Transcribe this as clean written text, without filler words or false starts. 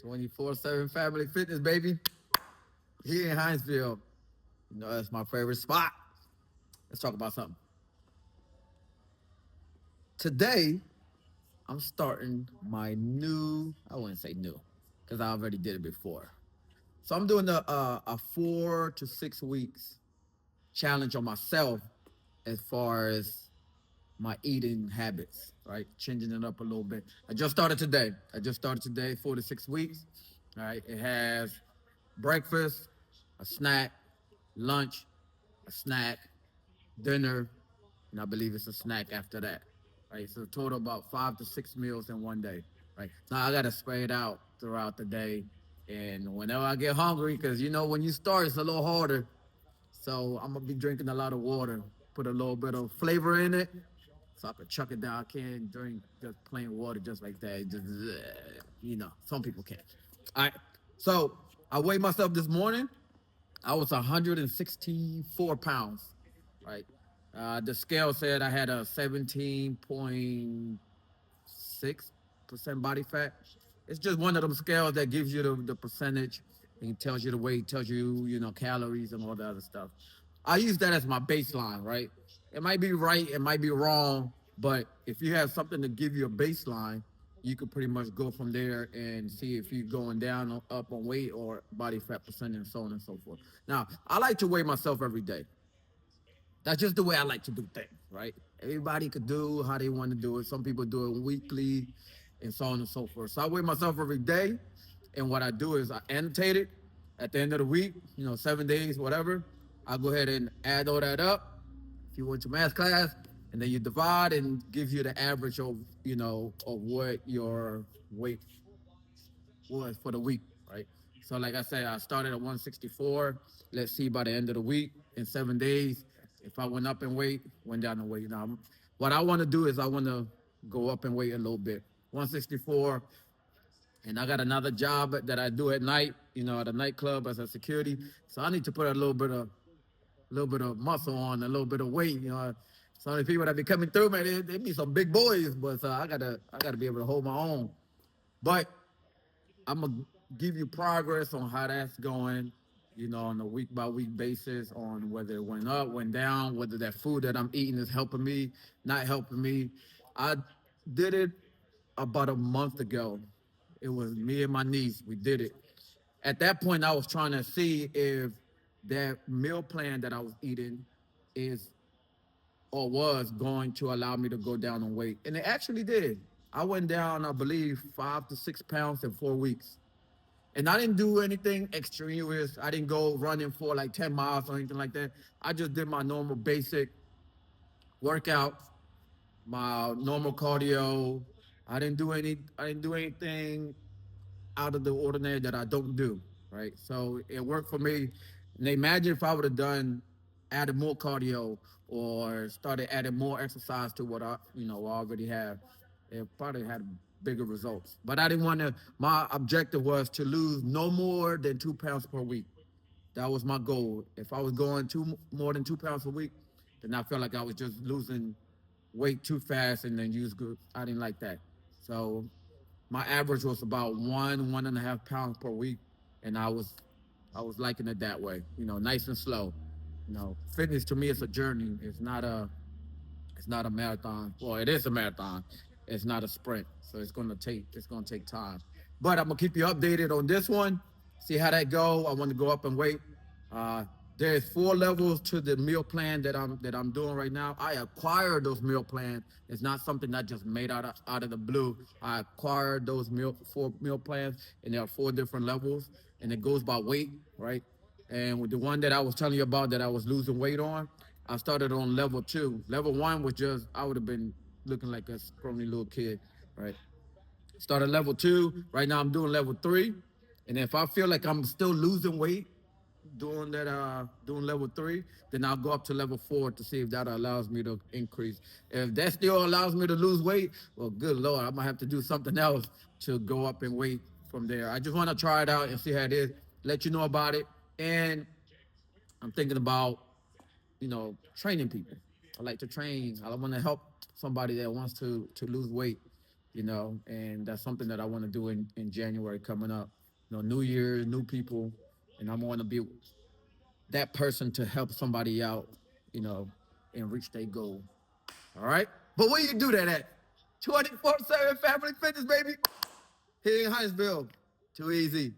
24/7 Family Fitness, baby. Here in Hinesville. You know, that's my favorite spot. Let's talk about something. Today, I'm starting my I wouldn't say new, because I already did it before. So I'm doing a 4 to 6 weeks challenge on myself as far as my eating habits, right? Changing it up a little bit. I just started today, 4 to 6 weeks. All right. It has breakfast, a snack, lunch, a snack, dinner, and I believe it's a snack after that. Right. So total about 5 to 6 meals in one day. Right. Now I gotta spread it out throughout the day. And whenever I get hungry, because when you start it's a little harder. So I'm gonna be drinking a lot of water, put a little bit of flavor in it, so I could chuck it down. I can't drink just plain water just like that. Some people can't. All right. So I weighed myself this morning. I was 164 pounds. Right. The scale said I had a 17.6% body fat. It's just one of them scales that gives you the percentage and tells you the weight, tells you, calories and all the other stuff. I use that as my baseline, right? It might be right, it might be wrong, but if you have something to give you a baseline, you could pretty much go from there and see if you're going down or up on weight or body fat percent and so on and so forth. Now, I like to weigh myself every day. That's just the way I like to do things, right? Everybody could do how they want to do it. Some people do it weekly and so on and so forth. So I weigh myself every day. And what I do is I annotate it at the end of the week, 7 days, whatever. I go ahead and add all that up. If you went to math class, and then you divide and gives you the average of what your weight was for the week, right? So like I said, I started at 164. Let's see by the end of the week in 7 days, if I went up in weight, went down in weight. Now, what I want to do is I want to go up in weight a little bit. 164, and I got another job that I do at night, at a nightclub as a security. So I need to put a little bit of muscle on, a little bit of weight. Some of the people that be coming through, man, they be some big boys, but I gotta be able to hold my own. But I'm gonna give you progress on how that's going, on a week by week basis, on whether it went up, went down, whether that food that I'm eating is helping me, not helping me. I did it about a month ago. It was me and my niece. We did it. At that point, I was trying to see if that meal plan that I was eating is or was going to allow me to go down on weight. And it actually did. I went down, I believe, 5 to 6 pounds in 4 weeks. And I didn't do anything extraneous. I didn't go running for like 10 miles or anything like that. I just did my normal basic workout, my normal cardio. I didn't do anything out of the ordinary that I don't do. Right. So it worked for me. And imagine if I would have added more cardio or started adding more exercise to what I already have. It probably had bigger results. But I didn't want to. My objective was to lose no more than 2 pounds per week. That was my goal. If I was going more than 2 pounds a week, then I felt like I was just losing weight too fast and then use good. I didn't like that. So my average was about 1.5 pounds per week, and I was liking it that way. Nice and slow. Fitness to me is a journey. It's not a marathon. Well, it is a marathon. It's not a sprint. So it's gonna take time. But I'm gonna keep you updated on this one. See how that go. I want to go up and wait. Uh, there's 4 levels to the meal plan that I'm doing right now. I acquired those meal plans. It's not something I just made out of the blue. I acquired those 4 meal plans, and there are 4 different levels, and it goes by weight, right? And with the one that I was telling you about that I was losing weight on, I started on level 2. Level 1 was just I would have been looking like a scrawny little kid, right? Started level 2. Right now I'm doing level 3. And if I feel like I'm still losing weight doing level 3, then I'll go up to level 4 to see if that allows me to increase. If that still allows me to lose weight, well, good Lord, I might have to do something else to go up in weight from there. I just want to try it out and see how it is, let you know about it. And I'm thinking about, training people. I like to train. I want to help somebody that wants to lose weight. and that's something that I want to do in January coming up. New year, new people, and I want to be that person to help somebody out, you know, and reach their goal. All right? But where you do that at? 24/7 Family Fitness, baby. Here in Huntsville. Too easy.